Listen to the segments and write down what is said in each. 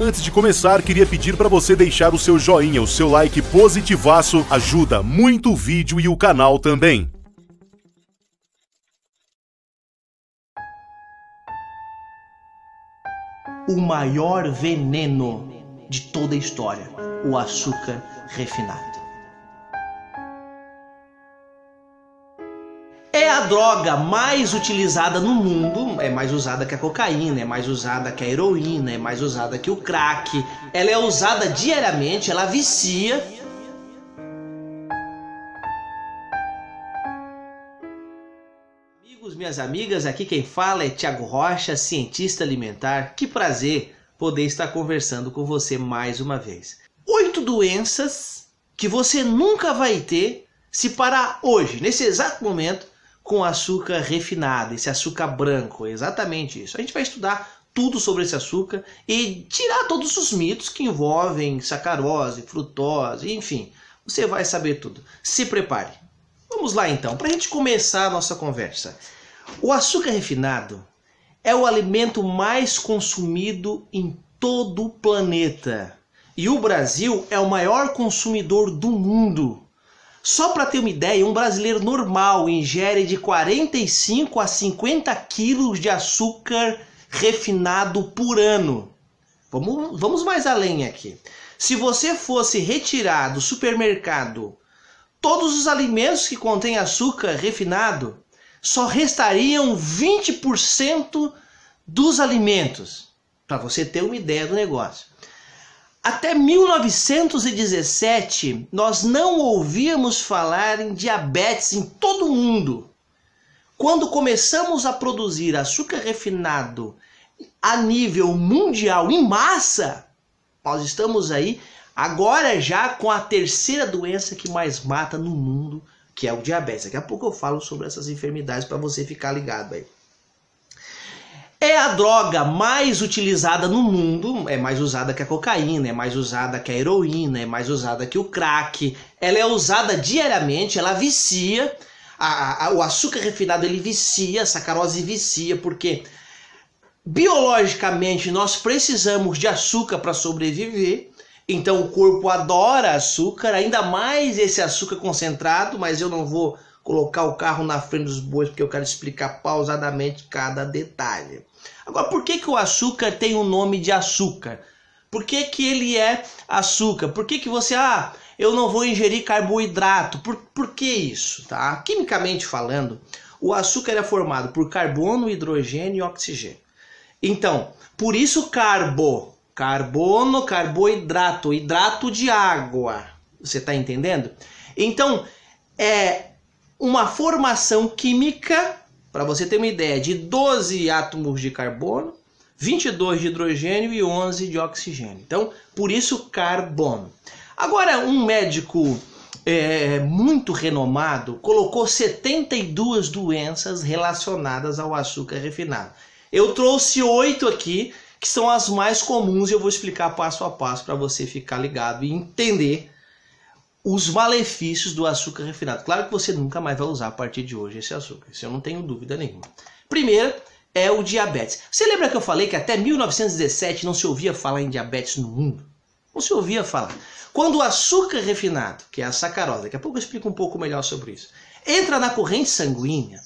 Antes de começar, queria pedir para você deixar o seu joinha, o seu like positivaço, ajuda muito o vídeo e o canal também. O maior veneno de toda a história, o açúcar refinado. É a droga mais utilizada no mundo, é mais usada que a cocaína, é mais usada que a heroína, é mais usada que o crack. Ela é usada diariamente, ela vicia. Amigos, minhas amigas, aqui quem fala é Thiago Rocha, cientista alimentar. Que prazer poder estar conversando com você mais uma vez. 8 doenças que você nunca vai ter se parar hoje, nesse exato momento, com açúcar refinado, esse açúcar branco, exatamente isso. A gente vai estudar tudo sobre esse açúcar e tirar todos os mitos que envolvem sacarose, frutose, enfim, você vai saber tudo. Se prepare. Vamos lá então, para a gente começar a nossa conversa. O açúcar refinado é o alimento mais consumido em todo o planeta. E o Brasil é o maior consumidor do mundo. Só para ter uma ideia, um brasileiro normal ingere de 45 a 50 quilos de açúcar refinado por ano. Vamos mais além aqui. Se você fosse retirar do supermercado todos os alimentos que contêm açúcar refinado, só restariam 20% dos alimentos. Para você ter uma ideia do negócio. Até 1917, nós não ouvíamos falar em diabetes em todo o mundo. Quando começamos a produzir açúcar refinado a nível mundial, em massa, nós estamos aí agora já com a terceira doença que mais mata no mundo, que é o diabetes. Daqui a pouco eu falo sobre essas enfermidades para você ficar ligado aí. É a droga mais utilizada no mundo, é mais usada que a cocaína, é mais usada que a heroína, é mais usada que o crack. Ela é usada diariamente, ela vicia. O açúcar refinado ele vicia, a sacarose vicia, porque biologicamente nós precisamos de açúcar para sobreviver. Então o corpo adora açúcar, ainda mais esse açúcar concentrado, mas eu não vou colocar o carro na frente dos bois porque eu quero explicar pausadamente cada detalhe. Agora, por que o açúcar tem o nome de açúcar? Por que ele é açúcar? Por que você, eu não vou ingerir carboidrato? Por que isso? Tá? Quimicamente falando, o açúcar é formado por carbono, hidrogênio e oxigênio. Então, por isso carbono, carboidrato, hidrato de água. Você está entendendo? Então, é uma formação química, para você ter uma ideia, de 12 átomos de carbono, 22 de hidrogênio e 11 de oxigênio. Então, por isso carbono. Agora, um médico muito renomado colocou 72 doenças relacionadas ao açúcar refinado. Eu trouxe 8 aqui, que são as mais comuns, e eu vou explicar passo a passo para você ficar ligado e entender os malefícios do açúcar refinado. Claro que você nunca mais vai usar a partir de hoje esse açúcar, isso eu não tenho dúvida nenhuma. Primeiro é o diabetes. Você lembra que eu falei que até 1917 não se ouvia falar em diabetes no mundo? Não se ouvia falar. Quando o açúcar refinado, que é a sacarose, daqui a pouco eu explico um pouco melhor sobre isso, entra na corrente sanguínea,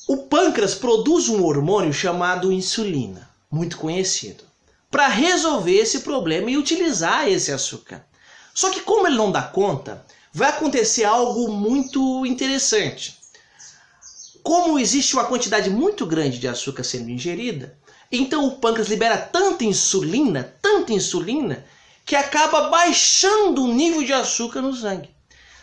o pâncreas produz um hormônio chamado insulina, muito conhecido, para resolver esse problema e utilizar esse açúcar. Só que como ele não dá conta, vai acontecer algo muito interessante. Como existe uma quantidade muito grande de açúcar sendo ingerida, então o pâncreas libera tanta insulina, que acaba baixando o nível de açúcar no sangue.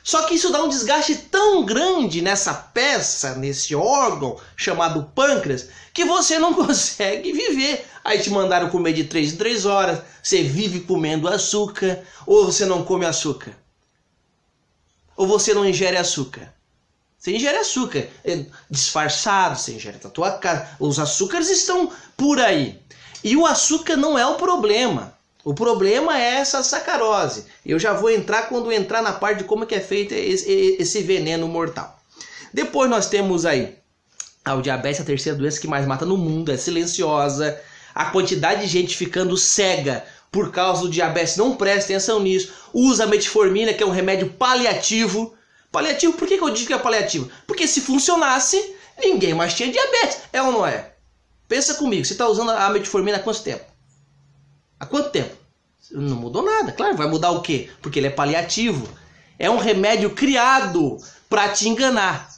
Só que isso dá um desgaste tão grande nessa peça, nesse órgão chamado pâncreas, que você não consegue viver. Aí te mandaram comer de 3 em 3 horas, você vive comendo açúcar, ou você não come açúcar. Ou você não ingere açúcar. Você ingere açúcar disfarçado, você ingere na tua casa. Os açúcares estão por aí. E o açúcar não é o problema. O problema é essa sacarose. Eu já vou entrar quando entrar na parte de como que é feito esse veneno mortal. Depois nós temos aí o diabetes, a terceira doença que mais mata no mundo, é silenciosa. a quantidade de gente ficando cega por causa do diabetes, não presta atenção nisso, usa metformina, que é um remédio paliativo. Paliativo, por que eu digo que é paliativo? Porque se funcionasse, ninguém mais tinha diabetes, é ou não é? Pensa comigo, você está usando a metformina há quanto tempo? Há quanto tempo? Não mudou nada, claro, vai mudar o quê? Porque ele é paliativo. É um remédio criado para te enganar.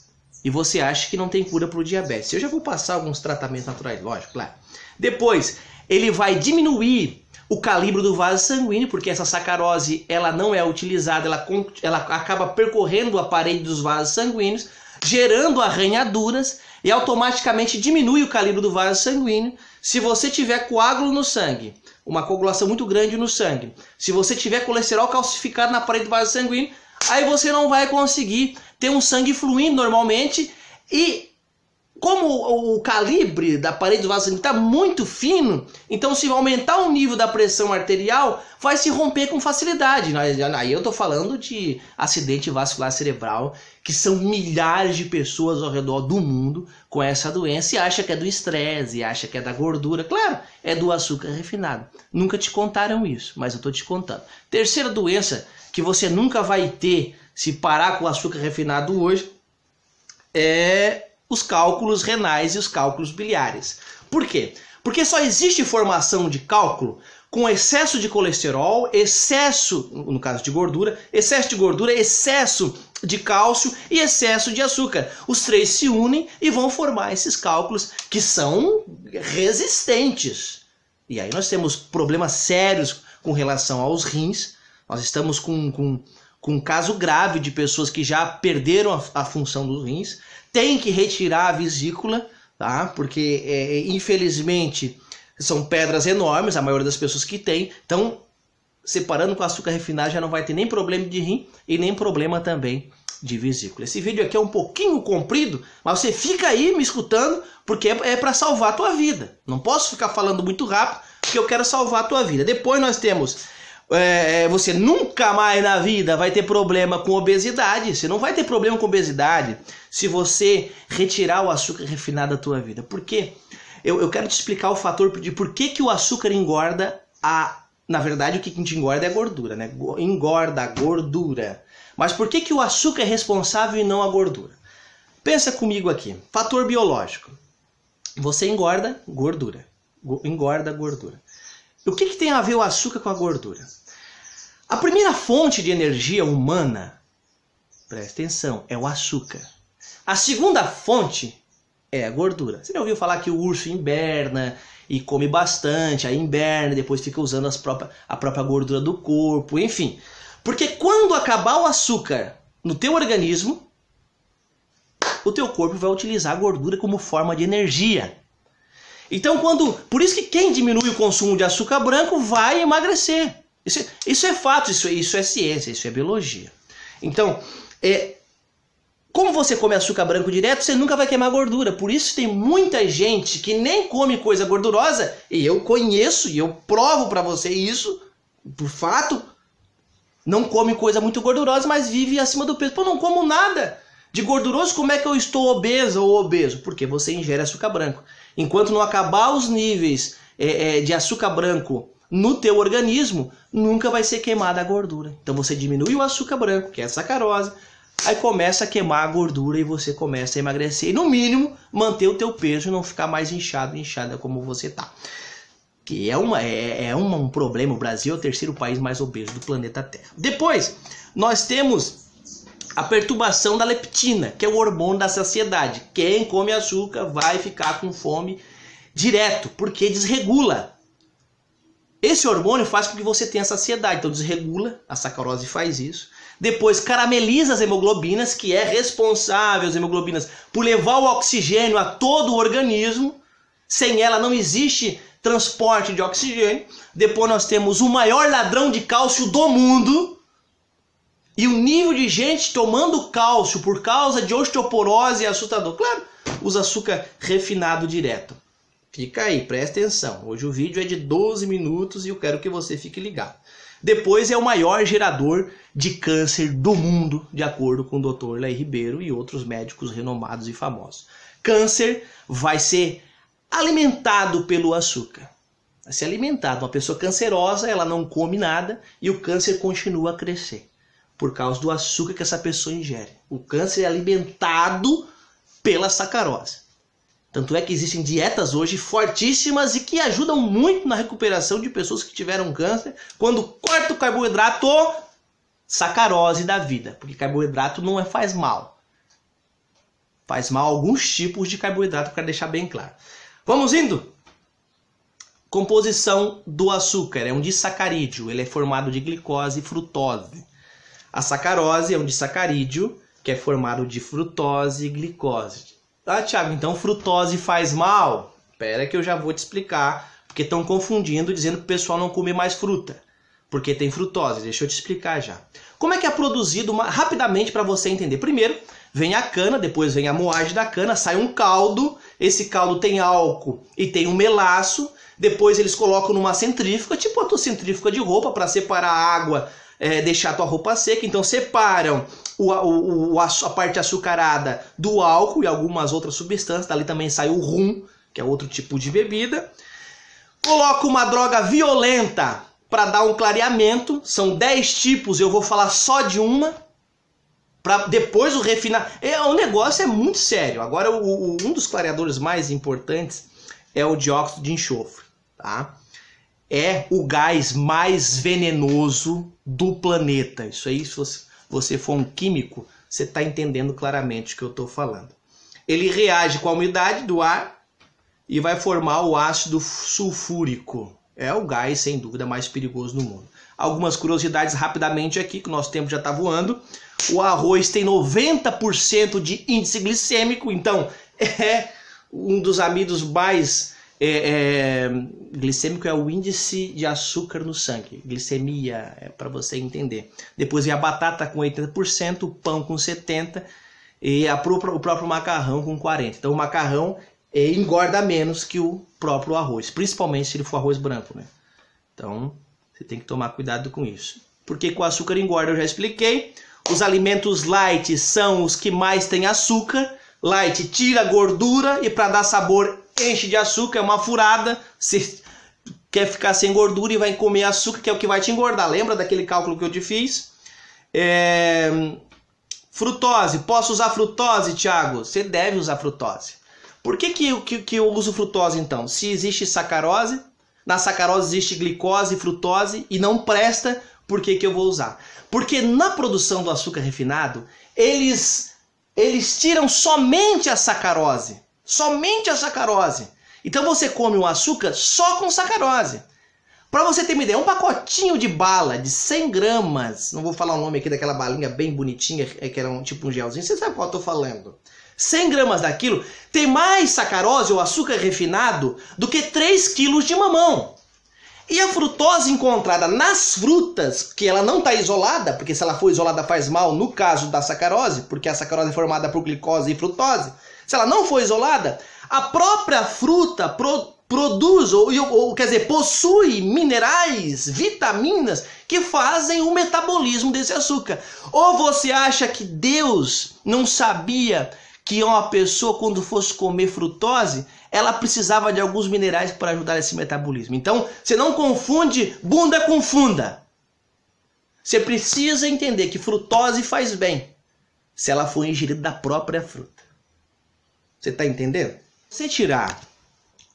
E você acha que não tem cura para o diabetes. Eu já vou passar alguns tratamentos naturais, lógico, claro. Depois, ele vai diminuir o calibre do vaso sanguíneo, porque essa sacarose ela não é utilizada, ela acaba percorrendo a parede dos vasos sanguíneos, gerando arranhaduras e automaticamente diminui o calibre do vaso sanguíneo. Se você tiver coágulo no sangue, uma coagulação muito grande no sangue, se você tiver colesterol calcificado na parede do vaso sanguíneo, aí você não vai conseguir ter um sangue fluindo normalmente. E como o calibre da parede do vaso sanguíneo está muito fino, então se aumentar o nível da pressão arterial, vai se romper com facilidade. Aí eu estou falando de acidente vascular cerebral, que são milhares de pessoas ao redor do mundo com essa doença e acha que é do estresse, e acha que é da gordura. Claro, é do açúcar refinado. Nunca te contaram isso, mas eu estou te contando. Terceira doença que você nunca vai ter se parar com o açúcar refinado hoje é os cálculos renais e os cálculos biliares. Por quê? Porque só existe formação de cálculo com excesso de colesterol, excesso, no caso de gordura, excesso de cálcio e excesso de açúcar. Os três se unem e vão formar esses cálculos que são resistentes. E aí nós temos problemas sérios com relação aos rins. Nós estamos com um caso grave de pessoas que já perderam a função dos rins. Tem que retirar a vesícula, tá? Porque infelizmente são pedras enormes, a maioria das pessoas que tem. Então, separando com açúcar refinado já não vai ter nem problema de rim e nem problema também de vesícula. Esse vídeo aqui é um pouquinho comprido, mas você fica aí me escutando porque é para salvar a tua vida. Não posso ficar falando muito rápido porque eu quero salvar a tua vida. Depois nós temos... você nunca mais na vida vai ter problema com obesidade. Você não vai ter problema com obesidade se você retirar o açúcar refinado da tua vida. Por quê? Eu quero te explicar o fator de por que o açúcar engorda. Na verdade, o que te engorda é a gordura, né? Engorda a gordura. Mas por que o açúcar é responsável e não a gordura? Pensa comigo aqui. Fator biológico. Você engorda gordura. Engorda gordura. O que tem a ver o açúcar com a gordura? A primeira fonte de energia humana, presta atenção, é o açúcar. A segunda fonte é a gordura. Você já ouviu falar que o urso inverna e come bastante, aí inverna e depois fica usando a própria gordura do corpo, enfim. Porque quando acabar o açúcar no teu organismo, o teu corpo vai utilizar a gordura como forma de energia. Então, por isso que quem diminui o consumo de açúcar branco vai emagrecer. Isso é fato, isso é ciência, isso é biologia. Então, como você come açúcar branco direto, você nunca vai queimar gordura. Por isso tem muita gente que nem come coisa gordurosa, e eu conheço, e eu provo para você isso, por fato, não come coisa muito gordurosa, mas vive acima do peso. Pô, não como nada de gorduroso, como é que eu estou obesa ou obeso? Porque você ingere açúcar branco. Enquanto não acabar os níveis de açúcar branco no teu organismo, nunca vai ser queimada a gordura. Então você diminui o açúcar branco, que é a sacarose, aí começa a queimar a gordura e você começa a emagrecer. E no mínimo, manter o teu peso e não ficar mais inchada como você tá. Que é um problema. O Brasil é o terceiro país mais obeso do planeta Terra. Depois, nós temos a perturbação da leptina, que é o hormônio da saciedade. Quem come açúcar vai ficar com fome direto, porque desregula. Esse hormônio faz com que você tenha saciedade, então desregula, a sacarose faz isso. Depois carameliza as hemoglobinas, que é responsável, as hemoglobinas, por levar o oxigênio a todo o organismo. Sem ela não existe transporte de oxigênio. Depois nós temos o maior ladrão de cálcio do mundo. E o nível de gente tomando cálcio por causa de osteoporose é assustador. Claro, usa açúcar refinado direto. Fica aí, presta atenção. Hoje o vídeo é de 12 minutos e eu quero que você fique ligado. Depois é o maior gerador de câncer do mundo, de acordo com o Dr. Laí Ribeiro e outros médicos renomados e famosos. Câncer vai ser alimentado pelo açúcar. se alimentar. Uma pessoa cancerosa, ela não come nada e o câncer continua a crescer por causa do açúcar que essa pessoa ingere. O câncer é alimentado pela sacarose. Tanto é que existem dietas hoje fortíssimas e que ajudam muito na recuperação de pessoas que tiveram câncer. Quando corta o carboidrato, sacarose da vida. Porque carboidrato não faz mal. Faz mal alguns tipos de carboidrato, para deixar bem claro. Vamos indo? Composição do açúcar. É um disacarídeo. Ele é formado de glicose e frutose. A sacarose é um disacarídeo que é formado de frutose e glicose. Ah, Thiago, então frutose faz mal? Espera que eu já vou te explicar, porque estão confundindo, dizendo que o pessoal não come mais fruta, porque tem frutose. Deixa eu te explicar já. Como é que é produzido, rapidamente para você entender? Primeiro, vem a cana, depois vem a moagem da cana, sai um caldo, esse caldo tem álcool e tem um melaço, depois eles colocam numa centrífuga, tipo a tua centrífuga de roupa, para separar a água, deixar a tua roupa seca. Então separam a parte açucarada do álcool e algumas outras substâncias. Dali também sai o rum, que é outro tipo de bebida. Coloca uma droga violenta para dar um clareamento. São 10 tipos, eu vou falar só de uma, para depois o refinar. O negócio é muito sério. Agora um dos clareadores mais importantes é o dióxido de enxofre, tá? É o gás mais venenoso do planeta. Isso aí, se você for um químico, você está entendendo claramente o que eu estou falando. Ele reage com a umidade do ar e vai formar o ácido sulfúrico. É o gás, sem dúvida, mais perigoso do mundo. Algumas curiosidades rapidamente aqui, que o nosso tempo já está voando. O arroz tem 90% de índice glicêmico, então é um dos amidos mais... glicêmico é o índice de açúcar no sangue. Glicemia, é para você entender. Depois vem a batata com 80%, o pão com 70% e o próprio macarrão com 40%. Então o macarrão engorda menos que o próprio arroz, principalmente se ele for arroz branco, né? Então você tem que tomar cuidado com isso. Porque com o açúcar engorda, eu já expliquei. Os alimentos light são os que mais têm açúcar. Light tira a gordura e para dar sabor enche de açúcar, é uma furada. Você quer ficar sem gordura e vai comer açúcar, que é o que vai te engordar. Lembra daquele cálculo que eu te fiz? Frutose. Posso usar frutose, Thiago? Você deve usar frutose. Por que eu uso frutose, então? Se existe sacarose, na sacarose existe glicose e frutose e não presta, por que eu vou usar? Porque na produção do açúcar refinado, eles tiram somente a sacarose. Somente a sacarose. Então você come um açúcar só com sacarose. Para você ter uma ideia, um pacotinho de bala de 100 gramas, não vou falar o nome aqui daquela balinha bem bonitinha, que era tipo um gelzinho, você sabe qual eu tô falando. 100 gramas daquilo tem mais sacarose ou açúcar refinado do que 3 quilos de mamão. E a frutose encontrada nas frutas, que ela não está isolada, porque se ela for isolada faz mal no caso da sacarose, porque a sacarose é formada por glicose e frutose. Se ela não for isolada, a própria fruta produz, quer dizer, possui minerais, vitaminas que fazem o metabolismo desse açúcar. Ou você acha que Deus não sabia que uma pessoa, quando fosse comer frutose, ela precisava de alguns minerais para ajudar esse metabolismo? Então, você não confunde bunda com funda. Você precisa entender que frutose faz bem se ela for ingerida da própria fruta. Você está entendendo? Se tirar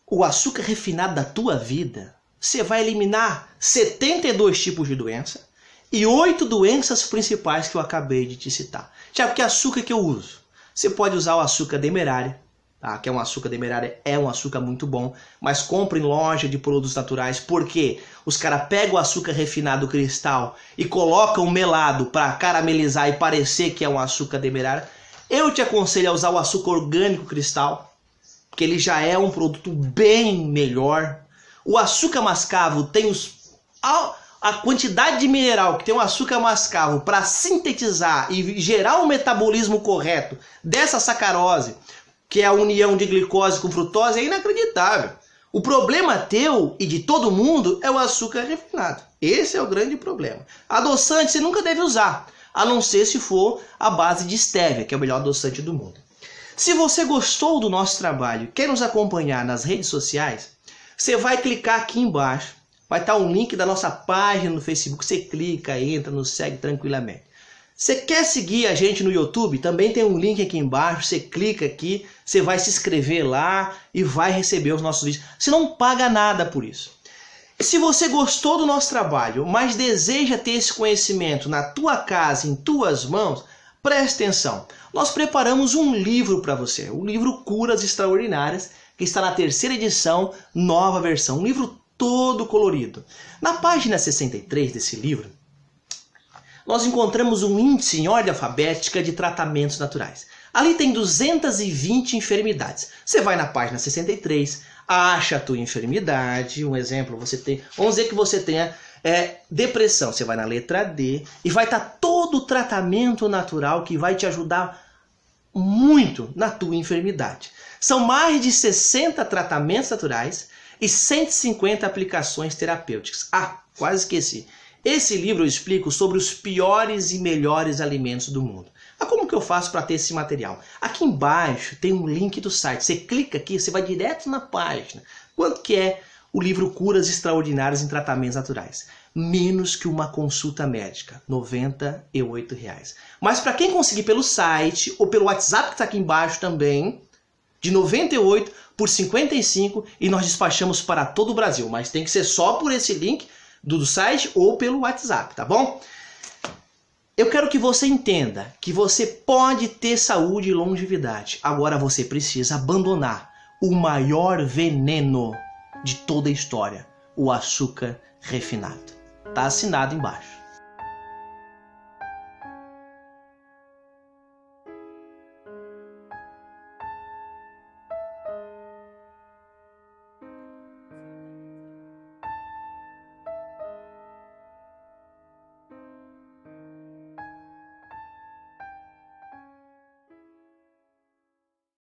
o açúcar refinado da tua vida, você vai eliminar 72 tipos de doença e 8 doenças principais que eu acabei de te citar. Tiago, que açúcar que eu uso? Você pode usar o açúcar demerário, tá? Que é um açúcar demerário, é um açúcar muito bom, mas compre em loja de produtos naturais, porque os caras pegam o açúcar refinado cristal e colocam melado para caramelizar e parecer que é um açúcar demerário. Eu te aconselho a usar o açúcar orgânico cristal, que ele já é um produto bem melhor. O açúcar mascavo tem a quantidade de mineral que tem o açúcar mascavo para sintetizar e gerar um metabolismo correto dessa sacarose, que é a união de glicose com frutose, é inacreditável. O problema teu e de todo mundo é o açúcar refinado. Esse é o grande problema. Adoçante você nunca deve usar, a não ser se for a base de estévia, que é o melhor adoçante do mundo. Se você gostou do nosso trabalho e quer nos acompanhar nas redes sociais, Você vai clicar aqui embaixo, vai estar um link da nossa página no Facebook, você clica, entra, nos segue tranquilamente. Você quer seguir a gente no YouTube? Também tem um link aqui embaixo, você clica aqui, você vai se inscrever lá e vai receber os nossos vídeos. Você não paga nada por isso. Se você gostou do nosso trabalho, mas deseja ter esse conhecimento na tua casa, em tuas mãos, preste atenção. Nós preparamos um livro para você, o livro Curas Extraordinárias, que está na 3ª edição, nova versão, um livro todo colorido. Na página 63 desse livro, nós encontramos um índice em ordem alfabética de tratamentos naturais. Ali tem 220 enfermidades. Você vai na página 63, acha a tua enfermidade. Um exemplo, vamos dizer que você tenha depressão. Você vai na letra D e vai estar todo o tratamento natural que vai te ajudar muito na tua enfermidade. São mais de 60 tratamentos naturais e 150 aplicações terapêuticas. Ah, quase esqueci. Esse livro eu explico sobre os piores e melhores alimentos do mundo. Ah, como que eu faço para ter esse material? Aqui embaixo tem um link do site. Você clica aqui, você vai direto na página. Quanto que é o livro Curas Extraordinárias em Tratamentos Naturais? Menos que uma consulta médica, R$ 98. Mas para quem conseguir pelo site ou pelo WhatsApp que está aqui embaixo também, de 98 por 55 e nós despachamos para todo o Brasil. Mas tem que ser só por esse link do site ou pelo WhatsApp, tá bom? Eu quero que você entenda que você pode ter saúde e longevidade. Agora você precisa abandonar o maior veneno de toda a história, o açúcar refinado. Tá assinado embaixo.